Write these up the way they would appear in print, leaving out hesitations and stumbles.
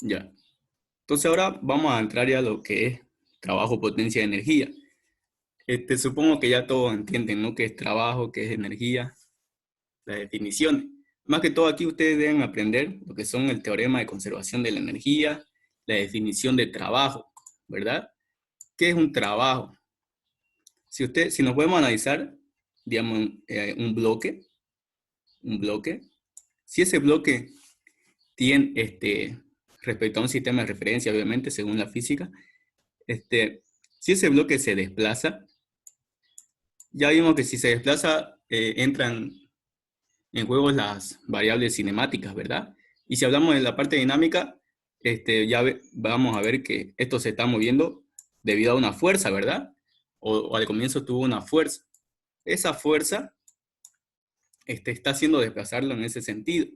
Ya. Entonces ahora vamos a entrar ya a lo que es trabajo, potencia, energía. Supongo que ya todos entienden, ¿no? ¿Qué es trabajo, qué es energía? Las definiciones. Más que todo aquí ustedes deben aprender lo que son el teorema de conservación de la energía, la definición de trabajo, ¿verdad? ¿Qué es un trabajo? Si nos podemos analizar, digamos, un bloque, si ese bloque tiene, respecto a un sistema de referencia, obviamente, según la física, si ese bloque se desplaza, ya vimos que si se desplaza, entran en juego las variables cinemáticas, ¿verdad? Y si hablamos de la parte dinámica, vamos a ver que esto se está moviendo debido a una fuerza, ¿verdad? O al comienzo tuvo una fuerza. Esa fuerza está haciendo desplazarlo en ese sentido.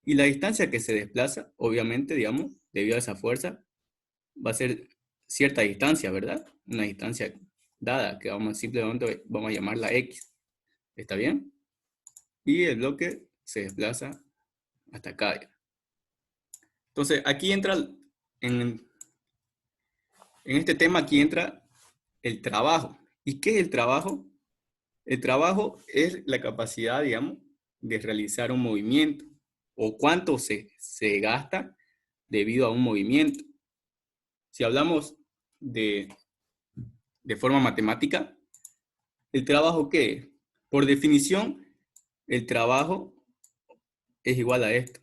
Y la distancia que se desplaza, obviamente, digamos, debido a esa fuerza, va a ser cierta distancia, ¿verdad? Una distancia dada, que simplemente vamos a llamarla X. ¿Está bien? Y el bloque se desplaza hasta acá. Entonces, aquí entra, en, en este tema, aquí entra el trabajo. ¿Y qué es el trabajo? El trabajo es la capacidad, digamos, de realizar un movimiento o cuánto se gasta debido a un movimiento. Si hablamos de, de forma matemática, ¿el trabajo qué es? Por definición, el trabajo es igual a esto.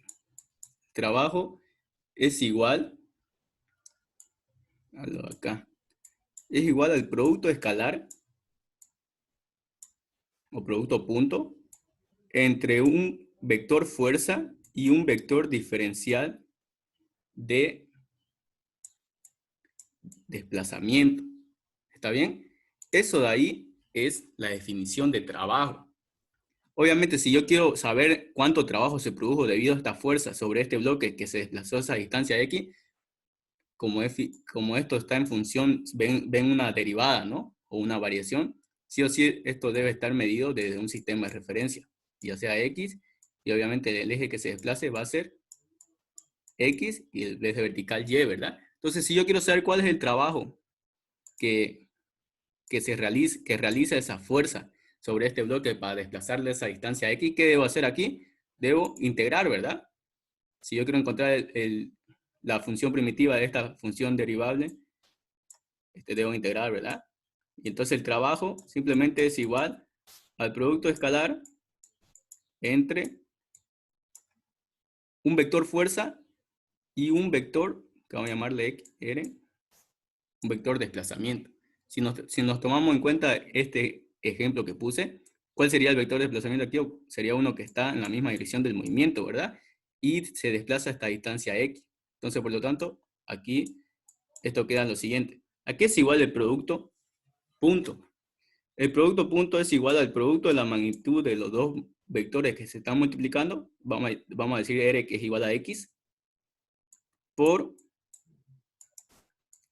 Trabajo es igual a lo de acá. Es igual al producto escalar o producto punto entre un vector fuerza y un vector diferencial de desplazamiento. ¿Está bien? Eso de ahí es la definición de trabajo. Obviamente, si yo quiero saber cuánto trabajo se produjo debido a esta fuerza sobre este bloque que se desplazó a esa distancia X, como esto está en función, ven una derivada, ¿no? O una variación, sí o sí esto debe estar medido desde un sistema de referencia, ya sea X, y obviamente el eje que se desplace va a ser X y el eje vertical Y, ¿verdad? Entonces, si yo quiero saber cuál es el trabajo que, que realiza esa fuerza sobre este bloque para desplazarle esa distancia X, ¿qué debo hacer aquí? Debo integrar, ¿verdad? Si yo quiero encontrar la función primitiva de esta función derivable, debo integrar, ¿verdad? Y entonces el trabajo simplemente es igual al producto escalar entre un vector fuerza y un vector, que vamos a llamarle X, R, un vector desplazamiento. Si nos tomamos en cuenta este ejemplo que puse, ¿cuál sería el vector de desplazamiento aquí? Sería uno que está en la misma dirección del movimiento, ¿verdad? Y se desplaza a esta distancia X. Entonces, por lo tanto, aquí esto queda en lo siguiente. Aquí es igual el producto punto. El producto punto es igual al producto de la magnitud de los dos vectores que se están multiplicando. Vamos a decir R que es igual a X por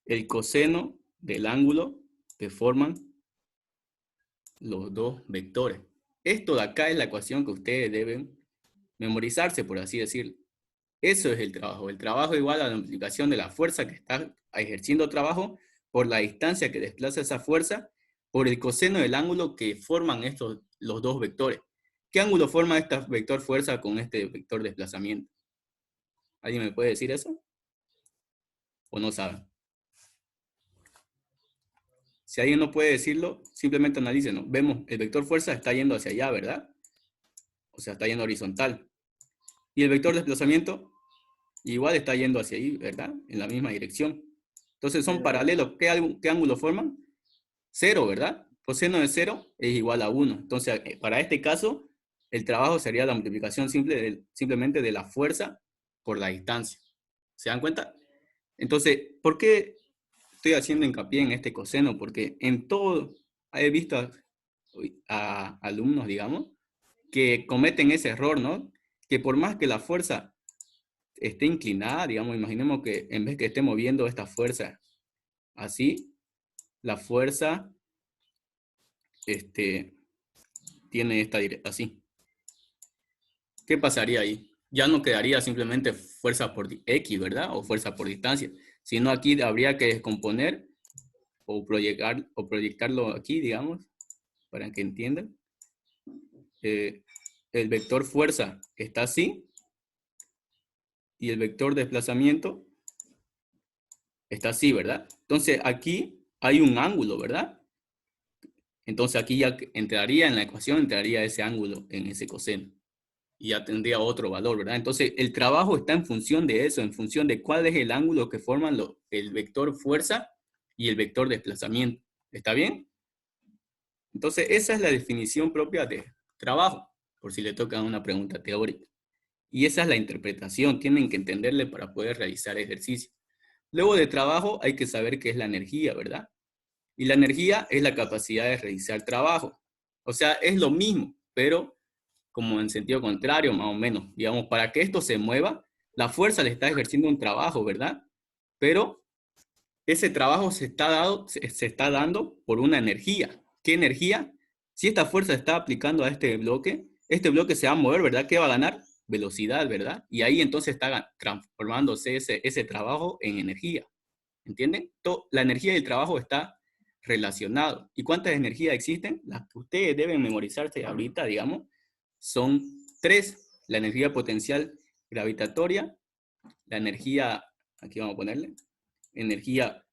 el coseno del ángulo que forman los dos vectores. Esto de acá es la ecuación que ustedes deben memorizarse, por así decirlo. Eso es el trabajo. El trabajo es igual a la multiplicación de la fuerza que está ejerciendo trabajo por la distancia que desplaza esa fuerza por el coseno del ángulo que forman los dos vectores. ¿Qué ángulo forma esta vector fuerza con este vector desplazamiento? ¿Alguien me puede decir eso? ¿O no saben? Si alguien no puede decirlo, simplemente analícenlo. Vemos, el vector fuerza está yendo hacia allá, ¿verdad? O sea, está yendo horizontal. Y el vector desplazamiento igual está yendo hacia ahí, ¿verdad? En la misma dirección. Entonces son paralelos. ¿Qué ángulo forman? Cero, ¿verdad? Coseno de cero es igual a 1. Entonces, para este caso, el trabajo sería la multiplicación simplemente de la fuerza por la distancia. ¿Se dan cuenta? Entonces, ¿por qué estoy haciendo hincapié en este coseno? Porque en todo he visto a alumnos, digamos, que cometen ese error, ¿no? Que por más que la fuerza esté inclinada, digamos, imaginemos que en vez que esté moviendo esta fuerza así, la fuerza tiene esta dirección así. ¿Qué pasaría ahí? ya no quedaría simplemente fuerza por X, ¿verdad? O fuerza por distancia, sino aquí habría que descomponer o proyectarlo aquí, digamos, para que entiendan. El vector fuerza está así y el vector desplazamiento está así, ¿verdad? Entonces aquí hay un ángulo, ¿verdad? Entonces aquí ya entraría en la ecuación, entraría ese ángulo en ese coseno. Y ya tendría otro valor, ¿verdad? Entonces el trabajo está en función de eso, en función de cuál es el ángulo que forman el vector fuerza y el vector desplazamiento. ¿Está bien? Entonces esa es la definición propia de trabajo, por si le toca una pregunta teórica. Y esa es la interpretación, tienen que entenderle para poder realizar ejercicio. Luego de trabajo hay que saber qué es la energía, ¿verdad? Y la energía es la capacidad de realizar trabajo. O sea, es lo mismo, pero como en sentido contrario, más o menos. Digamos, para que esto se mueva, la fuerza le está ejerciendo un trabajo, ¿verdad? Pero ese trabajo se está dando por una energía. ¿Qué energía? Si esta fuerza está aplicando a este bloque se va a mover, ¿verdad? ¿Qué va a ganar? Velocidad, ¿verdad? Y ahí entonces está transformándose ese trabajo en energía. ¿Entienden? La energía y el trabajo está relacionado. ¿Y cuántas energías existen? Las que ustedes deben memorizarse ahorita, digamos, son tres. La energía potencial gravitatoria, la energía, aquí vamos a ponerle, energía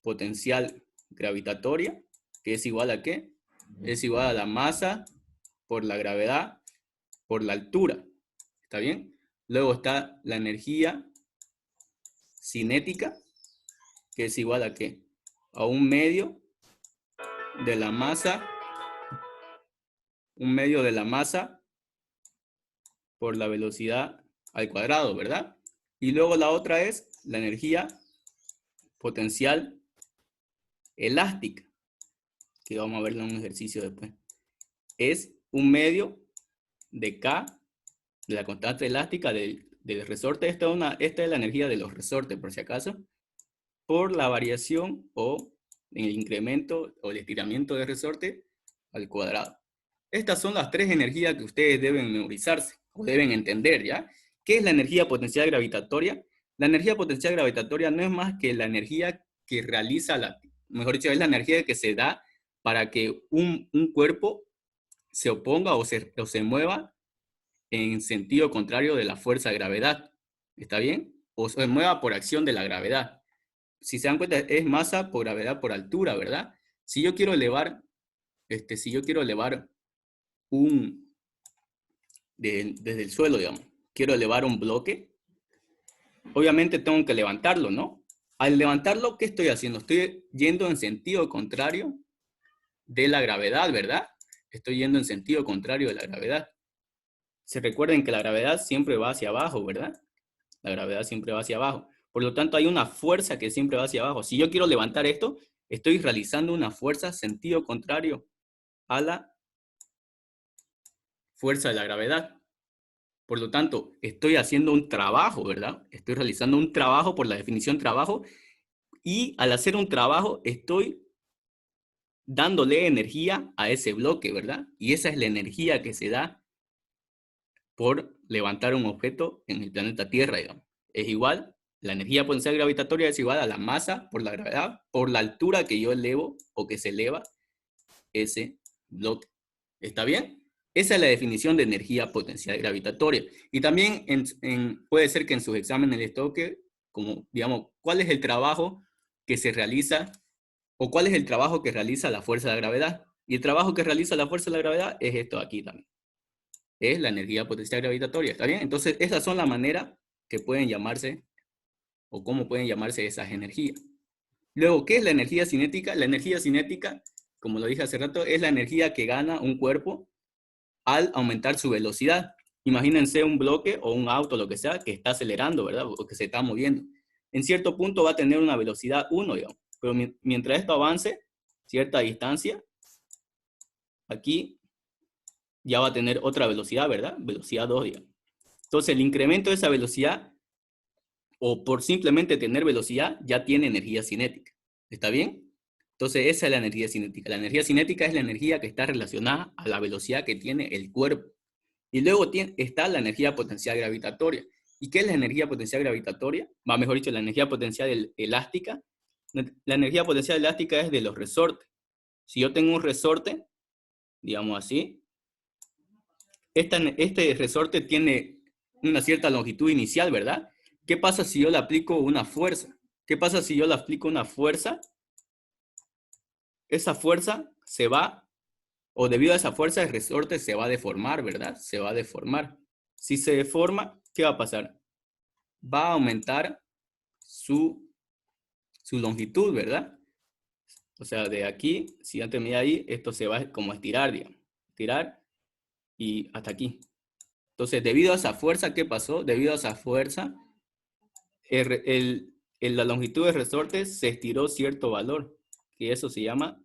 potencial gravitatoria, que es igual a ¿qué? Es igual a la masa por la gravedad por la altura. ¿Está bien? Luego está la energía cinética, que es igual a ¿qué? A un medio de la masa, por la velocidad al cuadrado, ¿verdad? Y luego la otra es la energía potencial elástica, que vamos a verlo en un ejercicio después. Es un medio de K, de la constante elástica del resorte. Esta es la energía de los resortes, por si acaso, por la variación o el incremento o el estiramiento del resorte al cuadrado. Estas son las tres energías que ustedes deben memorizarse o deben entender, ¿ya? ¿Qué es la energía potencial gravitatoria? La energía potencial gravitatoria no es más que la energía que realiza, mejor dicho, es la energía que se da para que un cuerpo se oponga o se mueva en sentido contrario de la fuerza de gravedad. ¿Está bien? O se mueva por acción de la gravedad. Si se dan cuenta, es masa por gravedad por altura, ¿verdad? Si yo quiero elevar, desde el suelo, digamos, quiero elevar un bloque, obviamente tengo que levantarlo, ¿no? Al levantarlo, ¿qué estoy haciendo? Estoy yendo en sentido contrario de la gravedad, ¿verdad? Estoy yendo en sentido contrario de la gravedad. Se recuerden que la gravedad siempre va hacia abajo, ¿verdad? La gravedad siempre va hacia abajo. Por lo tanto, hay una fuerza que siempre va hacia abajo. Si yo quiero levantar esto, estoy realizando una fuerza sentido contrario a la fuerza de la gravedad. Por lo tanto, estoy haciendo un trabajo, ¿verdad? Estoy realizando un trabajo por la definición trabajo, y al hacer un trabajo estoy dándole energía a ese bloque, ¿verdad? Y esa es la energía que se da por levantar un objeto en el planeta Tierra, digamos. Es igual, la energía potencial gravitatoria es igual a la masa por la gravedad, por la altura que yo elevo o que se eleva ese bloque. ¿Está bien? Esa es la definición de energía potencial gravitatoria. Y también puede ser que en sus exámenes les toque, como, digamos, cuál es el trabajo que se realiza o cuál es el trabajo que realiza la fuerza de la gravedad. Y el trabajo que realiza la fuerza de la gravedad es esto aquí también. Es la energía potencial gravitatoria. ¿Está bien? Entonces, esas son la manera que pueden llamarse o cómo pueden llamarse esas energías. Luego, ¿qué es la energía cinética? La energía cinética, como lo dije hace rato, es la energía que gana un cuerpo al aumentar su velocidad. Imagínense un bloque o un auto, lo que sea, que está acelerando, ¿verdad? O que se está moviendo. En cierto punto va a tener una velocidad 1, digamos. Pero mientras esto avance cierta distancia, aquí ya va a tener otra velocidad, ¿verdad? Velocidad 2, digamos. Entonces, el incremento de esa velocidad, o por simplemente tener velocidad, ya tiene energía cinética. ¿Está bien? Entonces, esa es la energía cinética. La energía cinética es la energía que está relacionada a la velocidad que tiene el cuerpo. Y luego está la energía potencial gravitatoria. ¿Y qué es la energía potencial gravitatoria? Va, mejor dicho, la energía potencial elástica. La energía potencial elástica es de los resortes. Si yo tengo un resorte, digamos así, este resorte tiene una cierta longitud inicial, ¿verdad? ¿Qué pasa si yo le aplico una fuerza? ¿Qué pasa si yo le aplico una fuerza? Esa fuerza se va, o debido a esa fuerza, el resorte se va a deformar, ¿verdad? Se va a deformar. Si se deforma, ¿qué va a pasar? Va a aumentar su longitud, ¿verdad? O sea, de aquí, si antes medía ahí, esto se va como a estirar, digamos. Estirar y hasta aquí. Entonces, debido a esa fuerza, ¿qué pasó? Debido a esa fuerza, la longitud del resorte se estiró cierto valor, y eso se llama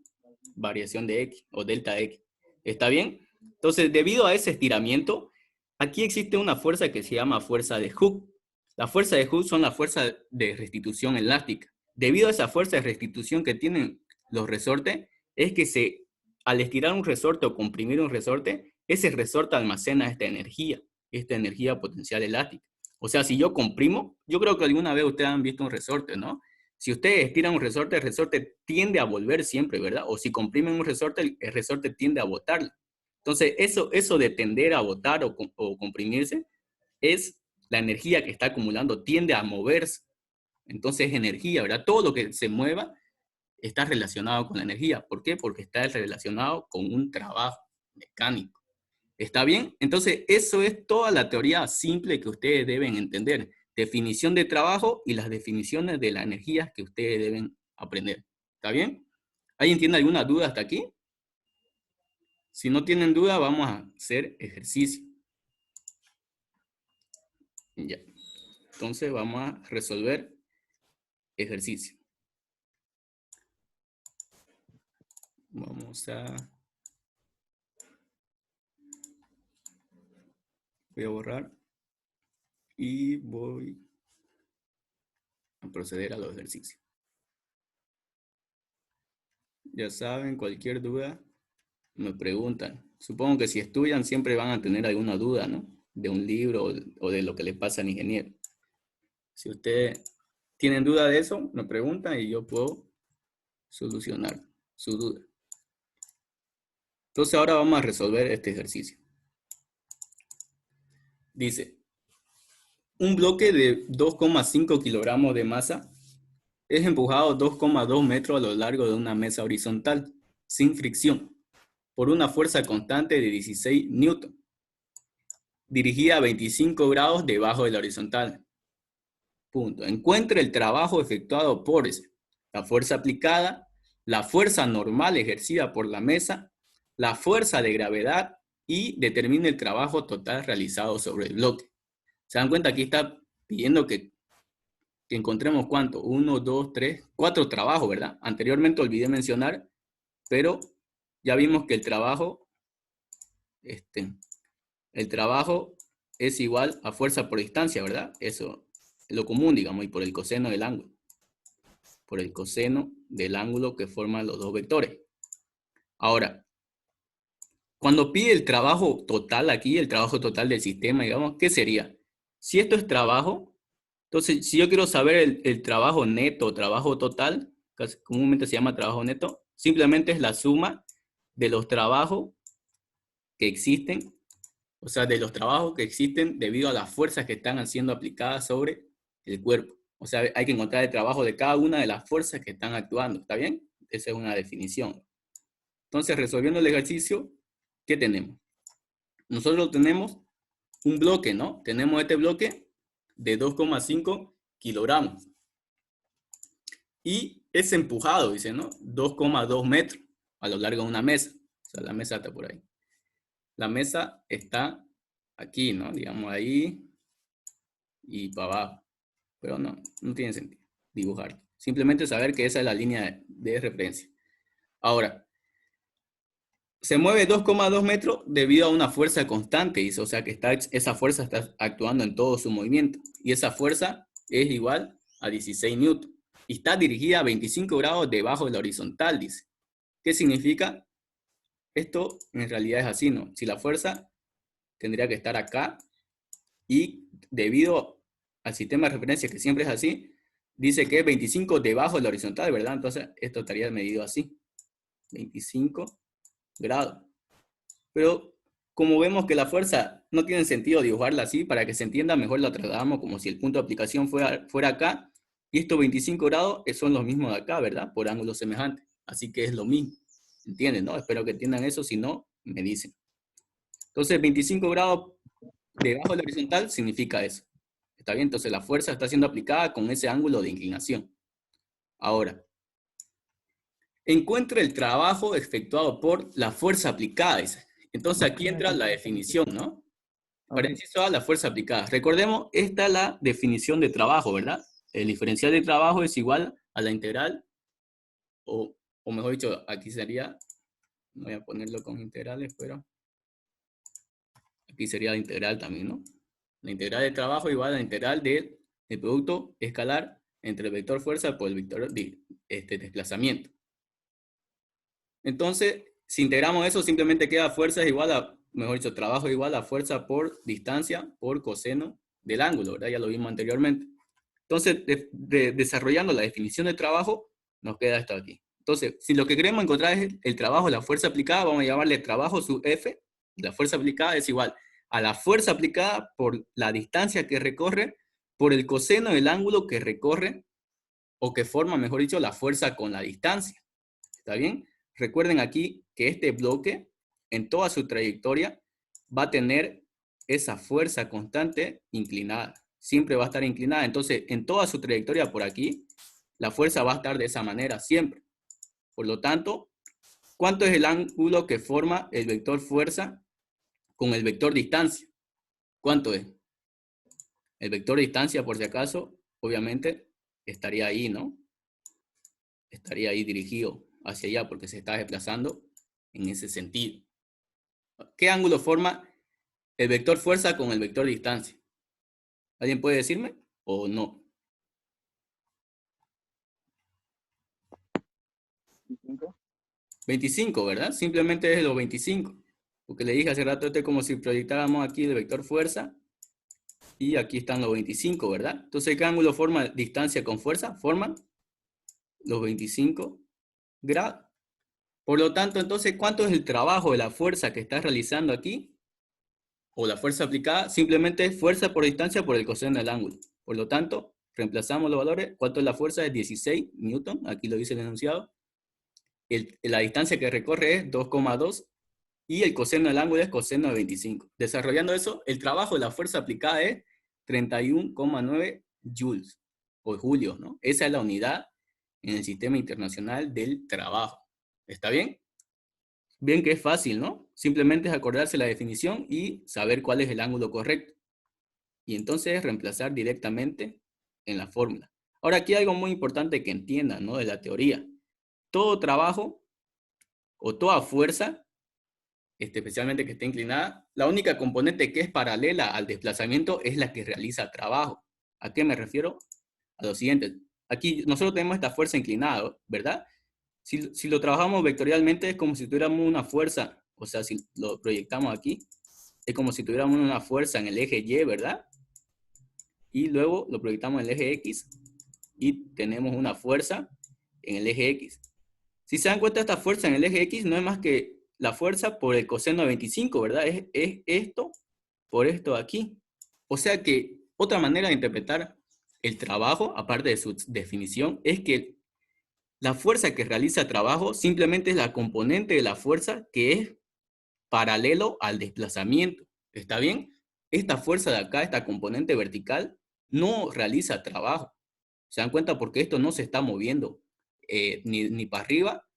variación de X o delta X. ¿Está bien? Entonces, debido a ese estiramiento, aquí existe una fuerza que se llama fuerza de Hooke. La fuerza de Hooke son las fuerzas de restitución elástica. Debido a esa fuerza de restitución que tienen los resortes, es que al estirar un resorte o comprimir un resorte, ese resorte almacena esta energía potencial elástica. O sea, si yo comprimo, yo creo que alguna vez ustedes han visto un resorte, ¿no? Si ustedes estiran un resorte, el resorte tiende a volver siempre, ¿verdad? O si comprimen un resorte, el resorte tiende a botarlo. Entonces, eso de tender a botar o comprimirse es la energía que está acumulando, tiende a moverse. Entonces, es energía, ¿verdad? Todo lo que se mueva está relacionado con la energía. ¿Por qué? Porque está relacionado con un trabajo mecánico. ¿Está bien? Entonces, eso es toda la teoría simple que ustedes deben entender. Definición de trabajo y las definiciones de las energías que ustedes deben aprender. ¿Está bien? ¿Alguien tiene alguna duda hasta aquí? Si no tienen duda, vamos a hacer ejercicio. Ya. Entonces, vamos a resolver ejercicio. Vamos a... Voy a borrar. Y voy a proceder a los ejercicios. Ya saben, cualquier duda me preguntan. Supongo que si estudian siempre van a tener alguna duda, ¿no? De un libro o de lo que les pasa al ingeniero. Si ustedes tienen duda de eso, me preguntan y yo puedo solucionar su duda. Entonces ahora vamos a resolver este ejercicio. Dice, un bloque de 2,5 kilogramos de masa es empujado 2,2 metros a lo largo de una mesa horizontal, sin fricción, por una fuerza constante de 16 newton, dirigida a 25 grados debajo de la horizontal. Punto. Encuentre el trabajo efectuado por la fuerza aplicada, la fuerza normal ejercida por la mesa, la fuerza de gravedad y determine el trabajo total realizado sobre el bloque. ¿Se dan cuenta? Aquí está pidiendo que encontremos ¿cuánto? 1, 2, 3, 4 trabajos, ¿verdad? Anteriormente olvidé mencionar, pero ya vimos que el trabajo es igual a fuerza por distancia, ¿verdad? Eso es lo común, digamos, y por el coseno del ángulo. Por el coseno del ángulo que forman los dos vectores. Ahora, cuando pide el trabajo total aquí, el trabajo total del sistema, digamos, ¿qué sería? Si esto es trabajo, entonces si yo quiero saber el trabajo neto, trabajo total, que comúnmente se llama trabajo neto, simplemente es la suma de los trabajos que existen, o sea, de los trabajos que existen debido a las fuerzas que están siendo aplicadas sobre el cuerpo. O sea, hay que encontrar el trabajo de cada una de las fuerzas que están actuando, ¿está bien? Esa es una definición. Entonces, resolviendo el ejercicio, ¿qué tenemos? Nosotros tenemos un bloque, ¿no? Tenemos este bloque de 2,5 kilogramos. Y es empujado, dice, ¿no? 2,2 metros a lo largo de una mesa. O sea, la mesa está por ahí. La mesa está aquí, ¿no? Digamos ahí y para abajo. Pero no tiene sentido dibujar. Simplemente saber que esa es la línea de referencia. Ahora, se mueve 2,2 metros debido a una fuerza constante, dice, o sea que esa fuerza está actuando en todo su movimiento. Y esa fuerza es igual a 16 newton. Y está dirigida a 25 grados debajo de la horizontal, dice. ¿Qué significa? Esto en realidad es así, ¿no? Si la fuerza tendría que estar acá. Y debido al sistema de referencia, que siempre es así, dice que es 25 debajo de la horizontal, ¿verdad? Entonces, esto estaría medido así, 25 grados. Pero como vemos que la fuerza no tiene sentido dibujarla así, para que se entienda mejor la trasladamos como si el punto de aplicación fuera acá, y estos 25 grados son los mismos de acá, ¿verdad? Por ángulos semejantes. Así que es lo mismo. ¿Entienden, no? Espero que entiendan eso, si no, me dicen. Entonces, 25 grados debajo de la horizontal significa eso. ¿Está bien? Entonces, la fuerza está siendo aplicada con ese ángulo de inclinación. Ahora, encuentra el trabajo efectuado por la fuerza aplicada, dice. Entonces, aquí entra la definición, ¿no? Para inciso A, la fuerza aplicada. Recordemos, esta es la definición de trabajo, ¿verdad? El diferencial de trabajo es igual a la integral, o mejor dicho, aquí sería, voy a ponerlo con integrales, pero aquí sería la integral también, ¿no? La integral de trabajo igual a la integral del producto escalar entre el vector fuerza por el vector desplazamiento. Entonces, si integramos eso, simplemente queda fuerza es igual a, mejor dicho, trabajo igual a fuerza por distancia por coseno del ángulo, ¿verdad? Ya lo vimos anteriormente. Entonces, desarrollando la definición de trabajo, nos queda esto aquí. Entonces, si lo que queremos encontrar es el trabajo, la fuerza aplicada, vamos a llamarle trabajo sub F, y la fuerza aplicada es igual a la fuerza aplicada por la distancia que recorre, por el coseno del ángulo que recorre, o que forma, mejor dicho, la fuerza con la distancia. ¿Está bien? Recuerden aquí que este bloque, en toda su trayectoria, va a tener esa fuerza constante inclinada. Siempre va a estar inclinada. Entonces, en toda su trayectoria por aquí, la fuerza va a estar de esa manera siempre. Por lo tanto, ¿cuánto es el ángulo que forma el vector fuerza con el vector distancia? ¿Cuánto es? El vector distancia, por si acaso, obviamente, estaría ahí, ¿no? Estaría ahí dirigido hacia allá porque se está desplazando en ese sentido. ¿Qué ángulo forma el vector fuerza con el vector distancia? ¿Alguien puede decirme o no? 25, ¿verdad? Simplemente es los 25. Porque le dije hace rato, esto es como si proyectáramos aquí el vector fuerza y aquí están los 25, ¿verdad? Entonces, ¿qué ángulo forma distancia con fuerza? Forman los 25 grados. Por lo tanto, entonces, ¿cuánto es el trabajo de la fuerza que estás realizando aquí? O la fuerza aplicada, simplemente es fuerza por distancia por el coseno del ángulo. Por lo tanto, reemplazamos los valores. ¿Cuánto es la fuerza? Es 16 newton, aquí lo dice el enunciado. La distancia que recorre es 2,2 y el coseno del ángulo es coseno de 25. Desarrollando eso, el trabajo de la fuerza aplicada es 31,9 joules, o julios, ¿no? Esa es la unidad en el sistema internacional del trabajo. ¿Está bien? Bien que es fácil, ¿no? Simplemente es acordarse la definición y saber cuál es el ángulo correcto. Y entonces reemplazar directamente en la fórmula. Ahora, aquí hay algo muy importante que entiendan, ¿no? De la teoría. Todo trabajo o toda fuerza, especialmente que esté inclinada, la única componente que es paralela al desplazamiento es la que realiza trabajo. ¿A qué me refiero? A lo siguiente. Aquí nosotros tenemos esta fuerza inclinada, ¿verdad? Si lo trabajamos vectorialmente es como si tuviéramos una fuerza, o sea, si lo proyectamos aquí, es como si tuviéramos una fuerza en el eje Y, ¿verdad? Y luego lo proyectamos en el eje X y tenemos una fuerza en el eje X. Si se dan cuenta, esta fuerza en el eje X no es más que la fuerza por el coseno de 25, ¿verdad? Es esto por esto de aquí. O sea que otra manera de interpretar el trabajo, aparte de su definición, es que la fuerza que realiza trabajo simplemente es la componente de la fuerza que es paralelo al desplazamiento. ¿Está bien? Esta fuerza de acá, esta componente vertical, no realiza trabajo. ¿Se dan cuenta? Porque esto no se está moviendo ni para arriba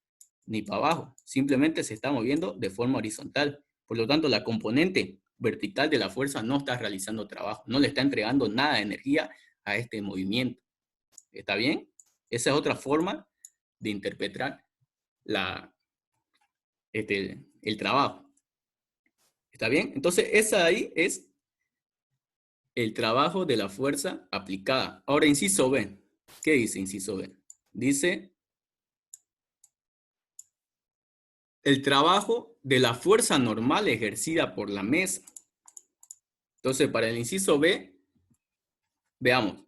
ni para abajo. Simplemente se está moviendo de forma horizontal. Por lo tanto, la componente vertical de la fuerza no está realizando trabajo. No le está entregando nada de energía a este movimiento. ¿Está bien? Esa es otra forma de interpretar el trabajo. ¿Está bien? Entonces, esa ahí es el trabajo de la fuerza aplicada. Ahora, inciso B. ¿Qué dice inciso B? Dice el trabajo de la fuerza normal ejercida por la mesa. Entonces, para el inciso B, veamos,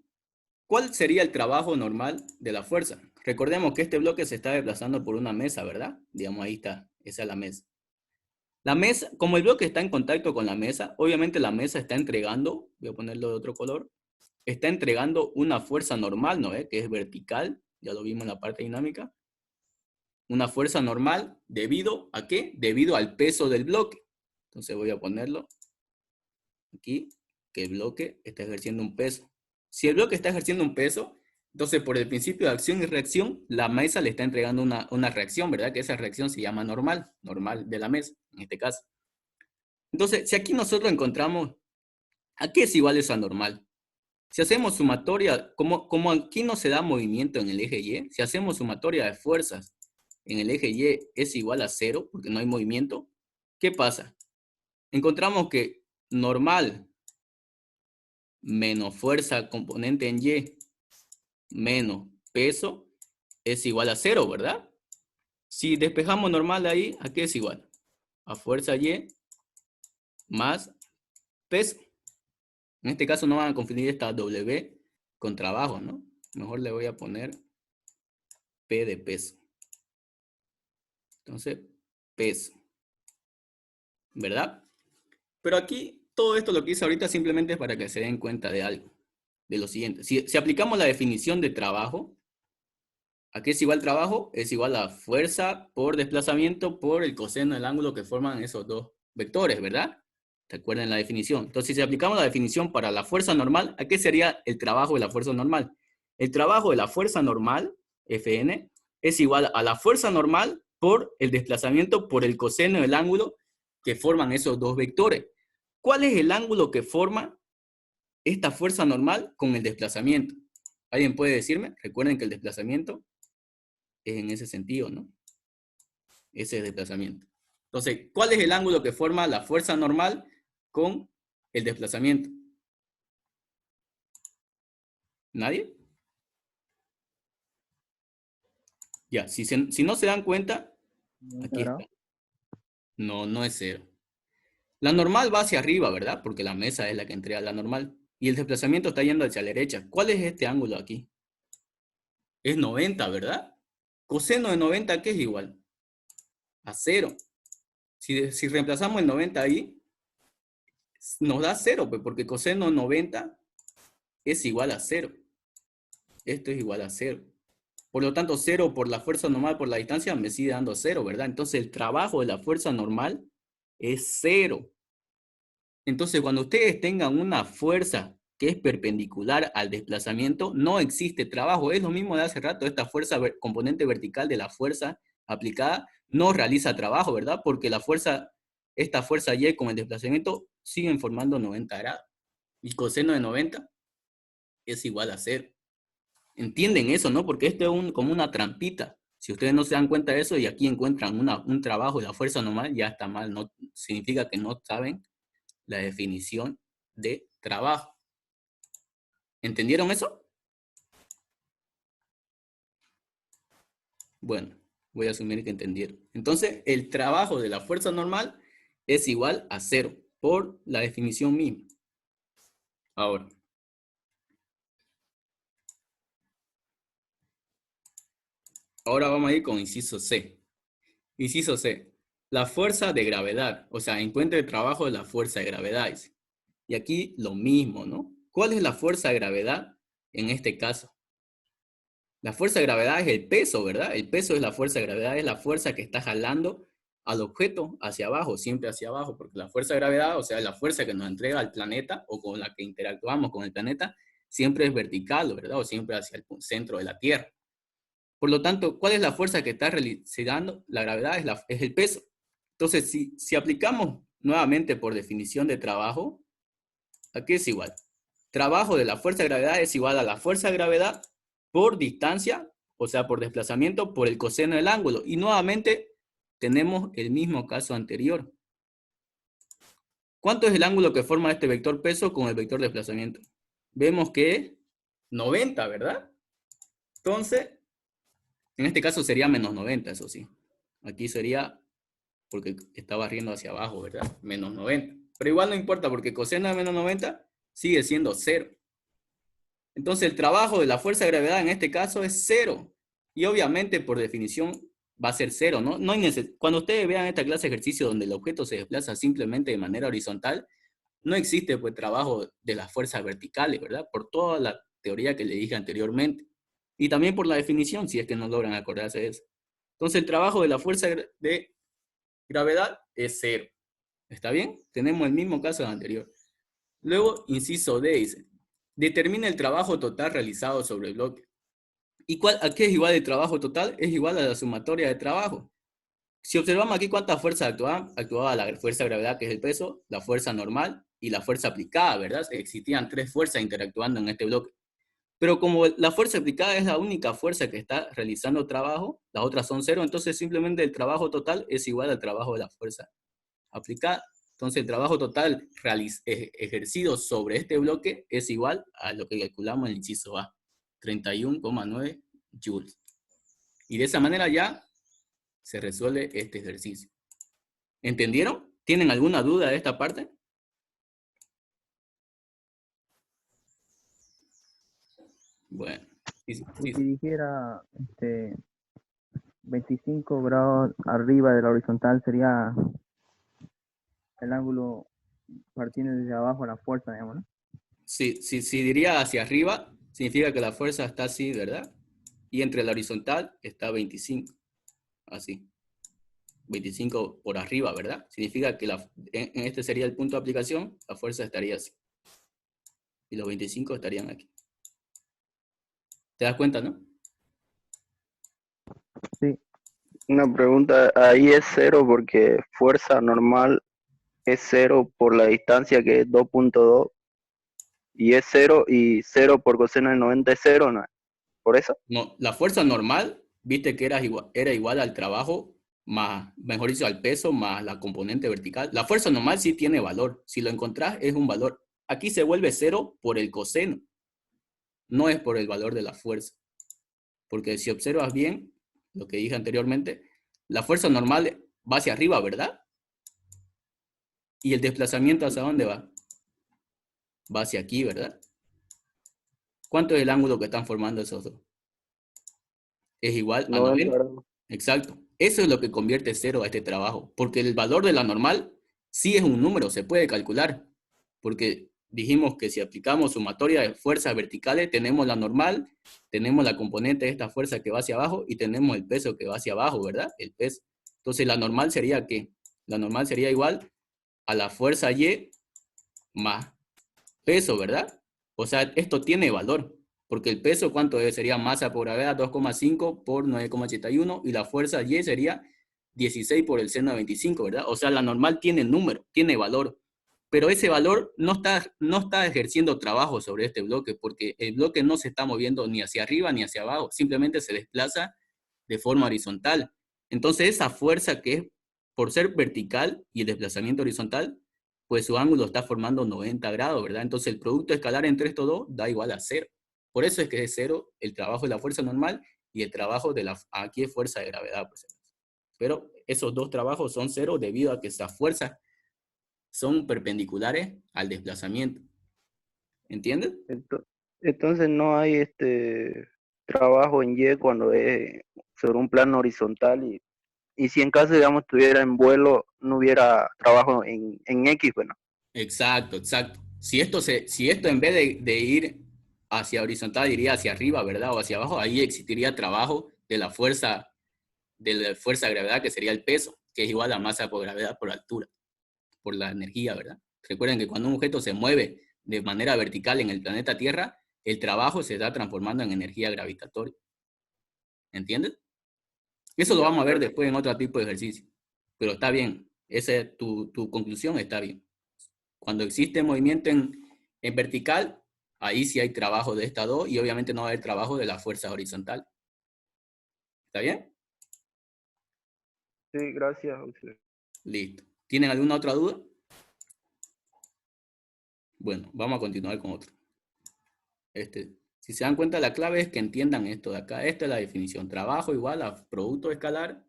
¿cuál sería el trabajo normal de la fuerza? Recordemos que este bloque se está desplazando por una mesa, ¿verdad? Digamos, ahí está, esa es la mesa. La mesa, como el bloque está en contacto con la mesa, obviamente la mesa está entregando, voy a ponerlo de otro color, está entregando una fuerza normal, ¿no? Que es vertical, ya lo vimos en la parte dinámica. Una fuerza normal, ¿debido a qué? Debido al peso del bloque. Entonces voy a ponerlo aquí, que el bloque está ejerciendo un peso. Si el bloque está ejerciendo un peso, entonces por el principio de acción y reacción, la mesa le está entregando una reacción, ¿verdad? Que esa reacción se llama normal, normal de la mesa, en este caso. Entonces, si aquí nosotros encontramos, ¿a qué es igual esa normal? Si hacemos sumatoria, como aquí no se da movimiento en el eje Y, si hacemos sumatoria de fuerzas en el eje Y es igual a 0, porque no hay movimiento, ¿qué pasa? Encontramos que normal menos fuerza componente en Y menos peso es igual a 0, ¿verdad? Si despejamos normal de ahí, ¿a qué es igual? A fuerza Y más peso. En este caso no van a confundir esta W con trabajo, ¿no? Mejor le voy a poner P de peso. Entonces, peso, ¿verdad? Pero aquí, todo esto lo que hice ahorita simplemente es para que se den cuenta de algo, de lo siguiente. Si aplicamos la definición de trabajo, ¿a qué es igual trabajo? Es igual a fuerza por desplazamiento por el coseno del ángulo que forman esos dos vectores, ¿verdad? Recuerden la definición. Entonces, si aplicamos la definición para la fuerza normal, ¿a qué sería el trabajo de la fuerza normal? El trabajo de la fuerza normal, Fn, es igual a la fuerza normal por el desplazamiento por el coseno del ángulo que forman esos dos vectores. ¿Cuál es el ángulo que forma esta fuerza normal con el desplazamiento? ¿Alguien puede decirme? Recuerden que el desplazamiento es en ese sentido, ¿no? Ese desplazamiento. Entonces, ¿cuál es el ángulo que forma la fuerza normal con el desplazamiento? ¿Nadie? Ya, si no se dan cuenta, aquí está. ¿Cero? No, no es 0. La normal va hacia arriba, ¿verdad? Porque la mesa es la que entrega la normal. Y el desplazamiento está yendo hacia la derecha. ¿Cuál es este ángulo aquí? Es 90, ¿verdad? Coseno de 90, ¿qué es igual? A 0. Si reemplazamos el 90 ahí, nos da 0, pues, porque coseno de 90 es igual a 0. Esto es igual a 0. Por lo tanto, 0 por la fuerza normal por la distancia me sigue dando 0, ¿verdad? Entonces, el trabajo de la fuerza normal es 0. Entonces, cuando ustedes tengan una fuerza que es perpendicular al desplazamiento, no existe trabajo. Es lo mismo de hace rato, esta fuerza componente vertical de la fuerza aplicada no realiza trabajo, ¿verdad? Porque esta fuerza Y con el desplazamiento siguen formando 90 grados. Y coseno de 90 es igual a 0. ¿Entienden eso, no? Porque esto es como una trampita. Si ustedes no se dan cuenta de eso y aquí encuentran un trabajo de la fuerza normal, ya está mal. No, significa que no saben la definición de trabajo. ¿Entendieron eso? Bueno, voy a asumir que entendieron. Entonces, el trabajo de la fuerza normal es igual a 0 por la definición misma. Ahora, vamos a ir con inciso C. Inciso C. La fuerza de gravedad. O sea, encuentre el trabajo de la fuerza de gravedad. Y aquí lo mismo, ¿no? ¿Cuál es la fuerza de gravedad en este caso? La fuerza de gravedad es el peso, ¿verdad? El peso es la fuerza de gravedad, es la fuerza que está jalando al objeto hacia abajo, siempre hacia abajo, porque la fuerza de gravedad, o sea, la fuerza que nos entrega el planeta o con la que interactuamos con el planeta, siempre es vertical, ¿verdad? O siempre hacia el centro de la Tierra. Por lo tanto, ¿cuál es la fuerza que está realizando? La gravedad es el peso. Entonces, si aplicamos nuevamente por definición de trabajo, aquí es igual. Trabajo de la fuerza de gravedad es igual a la fuerza de gravedad por distancia, o sea, por desplazamiento, por el coseno del ángulo. Y nuevamente tenemos el mismo caso anterior. ¿Cuánto es el ángulo que forma este vector peso con el vector desplazamiento? Vemos que es 90, ¿verdad? Entonces, en este caso sería menos 90, eso sí. Aquí sería, porque está barriendo hacia abajo, ¿verdad? Menos 90. Pero igual no importa porque coseno de menos 90 sigue siendo cero. Entonces el trabajo de la fuerza de gravedad en este caso es cero. Y obviamente por definición va a ser cero, ¿no? No hay Cuando ustedes vean esta clase de ejercicio donde el objeto se desplaza simplemente de manera horizontal, no existe pues trabajo de las fuerzas verticales, ¿verdad? Por toda la teoría que le dije anteriormente. Y también por la definición, si es que no logran acordarse de eso. Entonces el trabajo de la fuerza de gravedad es cero. ¿Está bien? Tenemos el mismo caso del anterior. Luego, inciso D dice, determina el trabajo total realizado sobre el bloque. ¿Y a qué es igual el trabajo total? Es igual a la sumatoria de trabajo. Si observamos aquí cuántas fuerzas actuaba la fuerza de gravedad, que es el peso, la fuerza normal y la fuerza aplicada, ¿verdad? Existían tres fuerzas interactuando en este bloque. Pero como la fuerza aplicada es la única fuerza que está realizando trabajo, las otras son cero, entonces simplemente el trabajo total es igual al trabajo de la fuerza aplicada. Entonces el trabajo total ejercido sobre este bloque es igual a lo que calculamos en el inciso A, 31,9 joules. Y de esa manera ya se resuelve este ejercicio. ¿Entendieron? ¿Tienen alguna duda de esta parte? Bueno. Y si dijera 25 grados arriba de la horizontal sería el ángulo partiendo desde abajo a la fuerza, digamos, ¿no? Si diría hacia arriba, significa que la fuerza está así, ¿verdad? Y entre la horizontal está 25, así. 25 por arriba, ¿verdad? Significa que en este sería el punto de aplicación, la fuerza estaría así. Y los 25 estarían aquí. ¿Te das cuenta, no? Sí. Una pregunta, ahí es cero porque fuerza normal es cero por la distancia que es 2,2 y es cero y cero por coseno de 90 es cero, ¿no? ¿Por eso? No, la fuerza normal, viste que era igual al trabajo, más, mejor dicho, al peso, más la componente vertical. La fuerza normal sí tiene valor. Si lo encontrás, es un valor. Aquí se vuelve cero por el coseno, no es por el valor de la fuerza. Porque si observas bien lo que dije anteriormente, la fuerza normal va hacia arriba, ¿verdad? ¿Y el desplazamiento hacia dónde va? Va hacia aquí, ¿verdad? ¿Cuánto es el ángulo que están formando esos dos? Es igual a 90 90. grados. Exacto. Eso es lo que convierte cero a este trabajo. Porque el valor de la normal sí es un número, se puede calcular. Porque dijimos que si aplicamos sumatoria de fuerzas verticales, tenemos la normal, tenemos la componente de esta fuerza que va hacia abajo y tenemos el peso que va hacia abajo, ¿verdad? El peso. Entonces la normal sería ¿qué? La normal sería igual a la fuerza Y más peso, ¿verdad? O sea, esto tiene valor, porque el peso, ¿cuánto es? Sería masa por gravedad 2,5 por 9,81 y la fuerza Y sería 16 por el seno de 25, ¿verdad? O sea, la normal tiene número, tiene valor, pero ese valor no está ejerciendo trabajo sobre este bloque, porque el bloque no se está moviendo ni hacia arriba ni hacia abajo, simplemente se desplaza de forma horizontal. Entonces, esa fuerza que es por ser vertical y el desplazamiento horizontal, pues su ángulo está formando 90 grados, ¿verdad? Entonces el producto escalar entre estos dos da igual a cero. Por eso es que es cero el trabajo de la fuerza normal y el trabajo aquí es fuerza de gravedad. Pues. Pero esos dos trabajos son cero debido a que esas fuerzas son perpendiculares al desplazamiento. ¿Entiendes? Entonces no hay trabajo en Y cuando es sobre un plano horizontal y si en caso, digamos, estuviera en vuelo, no hubiera trabajo en X, bueno. Exacto, exacto. Si esto en vez de ir hacia horizontal iría hacia arriba, ¿verdad? O hacia abajo, ahí existiría trabajo de la fuerza de gravedad, que sería el peso, que es igual a masa por gravedad por altura, por la energía, ¿verdad? Recuerden que cuando un objeto se mueve de manera vertical en el planeta Tierra, el trabajo se está transformando en energía gravitatoria. ¿Entiendes? Eso lo Ya, vamos a ver gracias. después en otro tipo de ejercicio. Pero está bien. Tu conclusión está bien. Cuando existe movimiento en vertical, ahí sí hay trabajo de estas dos y obviamente no va a haber trabajo de la fuerza horizontal. ¿Está bien? Sí, gracias, José. Listo. ¿Tienen alguna otra duda? Bueno, vamos a continuar con otro. Si se dan cuenta, la clave es que entiendan esto de acá. Esta es la definición. Trabajo igual a producto escalar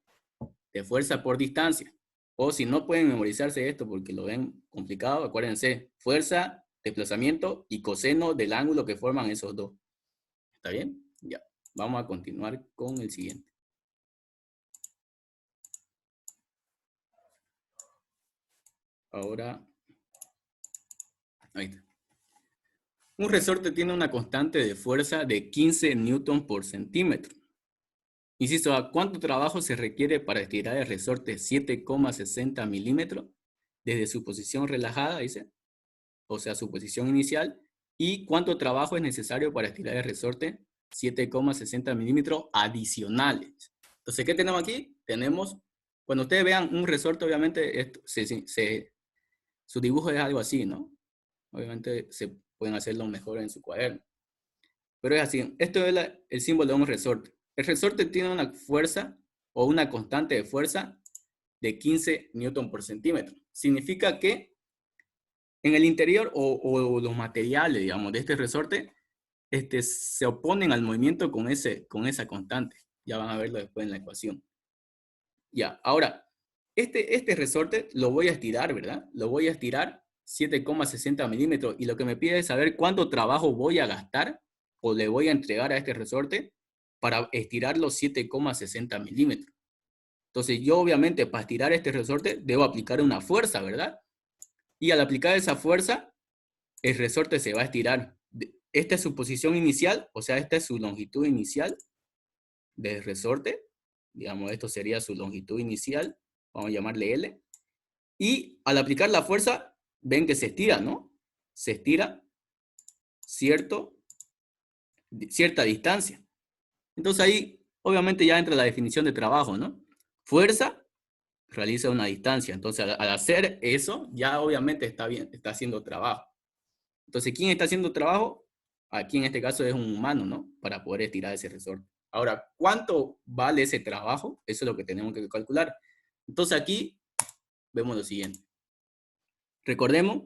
de fuerza por distancia. O si no pueden memorizarse esto porque lo ven complicado, acuérdense, fuerza, desplazamiento y coseno del ángulo que forman esos dos. ¿Está bien? Ya. Vamos a continuar con el siguiente. Ahora, ahí está. Un resorte tiene una constante de fuerza de 15 newton por centímetro. Insisto, ¿a cuánto trabajo se requiere para estirar el resorte 7,60 milímetros desde su posición relajada, dice? O sea, su posición inicial. ¿Y cuánto trabajo es necesario para estirar el resorte 7,60 milímetros adicionales? Entonces, ¿qué tenemos aquí? Tenemos, cuando ustedes vean un resorte, obviamente, su dibujo es algo así, ¿no? Obviamente se pueden hacerlo mejor en su cuaderno. Pero es así. Esto es el símbolo de un resorte. El resorte tiene una fuerza o una constante de fuerza de 15 newton por centímetro. Significa que en el interior o los materiales, digamos, de este resorte se oponen al movimiento con esa constante. Ya van a verlo después en la ecuación. Ya, ahora, este resorte lo voy a estirar, ¿verdad? Lo voy a estirar 7,60 milímetros y lo que me pide es saber cuánto trabajo voy a gastar o le voy a entregar a este resorte para estirar los 7,60 milímetros. Entonces yo obviamente para estirar este resorte debo aplicar una fuerza, ¿verdad? Y al aplicar esa fuerza, el resorte se va a estirar. Esta es su posición inicial, o sea, esta es su longitud inicial del resorte. Digamos, esto sería su longitud inicial. Vamos a llamarle L. Y al aplicar la fuerza, ven que se estira, ¿no? Se estira cierta distancia. Entonces ahí, obviamente, ya entra la definición de trabajo, ¿no? Fuerza realiza una distancia. Entonces, al hacer eso, ya obviamente está bien, está haciendo trabajo. Entonces, ¿quién está haciendo trabajo? Aquí en este caso es un humano, ¿no? Para poder estirar ese resorte. Ahora, ¿cuánto vale ese trabajo? Eso es lo que tenemos que calcular. Entonces aquí vemos lo siguiente. Recordemos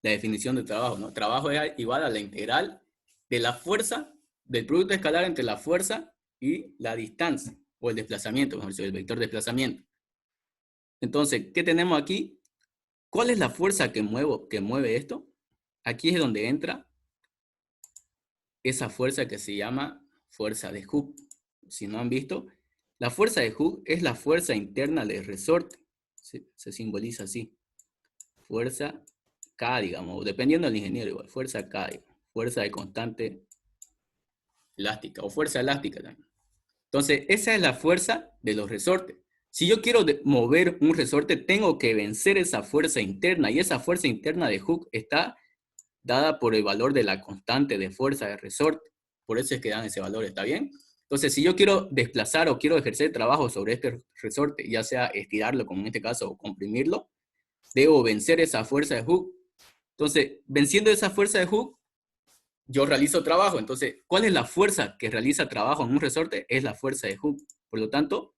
la definición de trabajo, ¿no? Trabajo es igual a la integral de la fuerza, del producto escalar entre la fuerza y la distancia, o el desplazamiento, mejor dicho, el vector de desplazamiento. Entonces, ¿qué tenemos aquí? ¿Cuál es la fuerza que mueve esto? Aquí es donde entra esa fuerza que se llama fuerza de Hooke. Si no han visto, la fuerza de Hooke es la fuerza interna del resorte. Se simboliza así. Fuerza K, digamos, dependiendo del ingeniero igual. Fuerza K, digamos, fuerza de constante elástica o fuerza elástica también. Entonces, esa es la fuerza de los resortes. Si yo quiero mover un resorte, tengo que vencer esa fuerza interna y esa fuerza interna de Hooke está dada por el valor de la constante de fuerza de resorte. Por eso es que dan ese valor, ¿está bien? Entonces, si yo quiero desplazar o quiero ejercer trabajo sobre este resorte, ya sea estirarlo, como en este caso, o comprimirlo, debo vencer esa fuerza de Hooke. Entonces, venciendo esa fuerza de Hooke, yo realizo trabajo. Entonces, ¿cuál es la fuerza que realiza trabajo en un resorte? Es la fuerza de Hooke. Por lo tanto,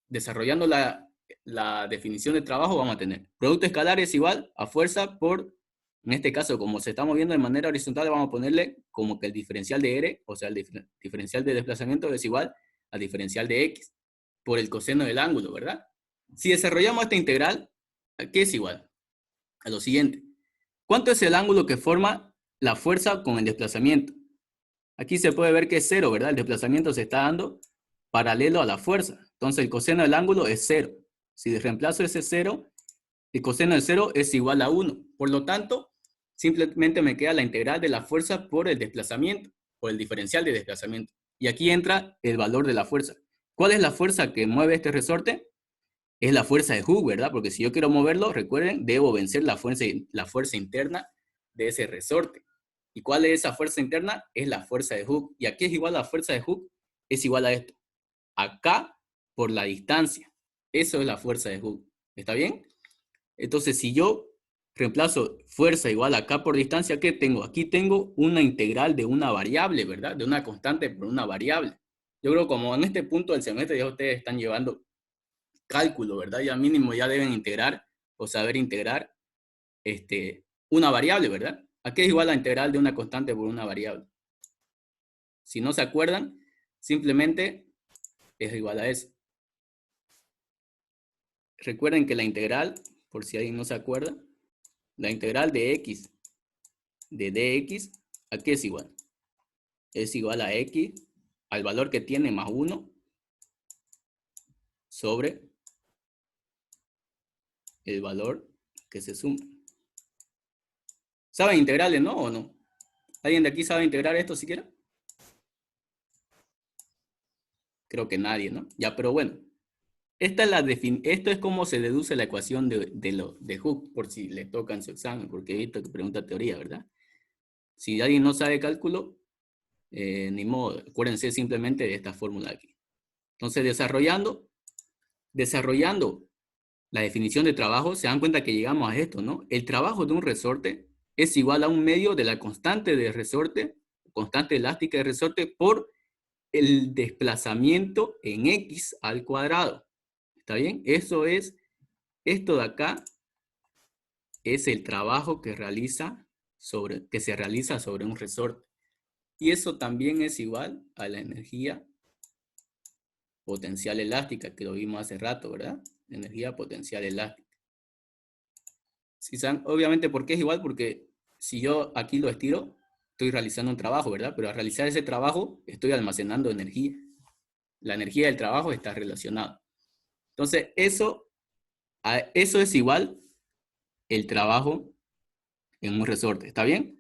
desarrollando la definición de trabajo, vamos a tener producto escalar es igual a fuerza por, en este caso, como se está moviendo de manera horizontal, vamos a ponerle como que el diferencial de R, o sea, el diferencial de desplazamiento es igual al diferencial de X por el coseno del ángulo, ¿verdad? Si desarrollamos esta integral, ¿qué es igual? A lo siguiente. ¿Cuánto es el ángulo que forma la fuerza con el desplazamiento? Aquí se puede ver que es cero, ¿verdad? El desplazamiento se está dando paralelo a la fuerza. Entonces el coseno del ángulo es 0. Si reemplazo ese 0, el coseno de 0 es igual a 1. Por lo tanto, simplemente me queda la integral de la fuerza por el desplazamiento, o el diferencial de desplazamiento. Y aquí entra el valor de la fuerza. ¿Cuál es la fuerza que mueve este resorte? Es la fuerza de Hooke, ¿verdad? Porque si yo quiero moverlo, recuerden, debo vencer la fuerza interna de ese resorte. ¿Y cuál es esa fuerza interna? Es la fuerza de Hooke. ¿Y aquí es igual a la fuerza de Hooke? Es igual a esto. Acá por la distancia. Eso es la fuerza de Hooke. ¿Está bien? Entonces, si yo reemplazo fuerza igual a K por distancia, ¿qué tengo? Aquí tengo una integral de una variable, ¿verdad? De una constante por una variable. Yo creo como en este punto del semestre ya ustedes están llevando cálculo, ¿verdad? Ya mínimo ya deben integrar o saber integrar una variable, ¿verdad? Aquí es igual a la integral de una constante por una variable. Si no se acuerdan, simplemente es igual a eso. recuerden que la integral, por si alguien no se acuerda, la integral de x de dx, ¿a qué es igual? Es igual a x, al valor que tiene más 1, sobre el valor que se suma. ¿Saben integrales, no? ¿O no? ¿Alguien de aquí sabe integrar esto siquiera? Creo que nadie, ¿no? Ya, pero bueno. Esto es como se deduce la ecuación de Hooke, por si le toca en su examen, porque he visto que pregunta teoría, ¿verdad? Si alguien no sabe cálculo, ni modo, acuérdense simplemente de esta fórmula aquí. Entonces, desarrollando la definición de trabajo, se dan cuenta que llegamos a esto, ¿no? El trabajo de un resorte es igual a un medio de la constante de resorte, constante elástica de resorte, por el desplazamiento en x al cuadrado. ¿Está bien? Esto de acá es el trabajo que se realiza sobre un resorte. Y eso también es igual a la energía potencial elástica, que lo vimos hace rato, ¿verdad? Energía potencial elástica. Si saben, obviamente, ¿por qué es igual? Porque si yo aquí lo estiro, estoy realizando un trabajo, ¿verdad? Pero al realizar ese trabajo, estoy almacenando energía. La energía del trabajo está relacionada. Entonces, eso es igual el trabajo en un resorte. ¿Está bien?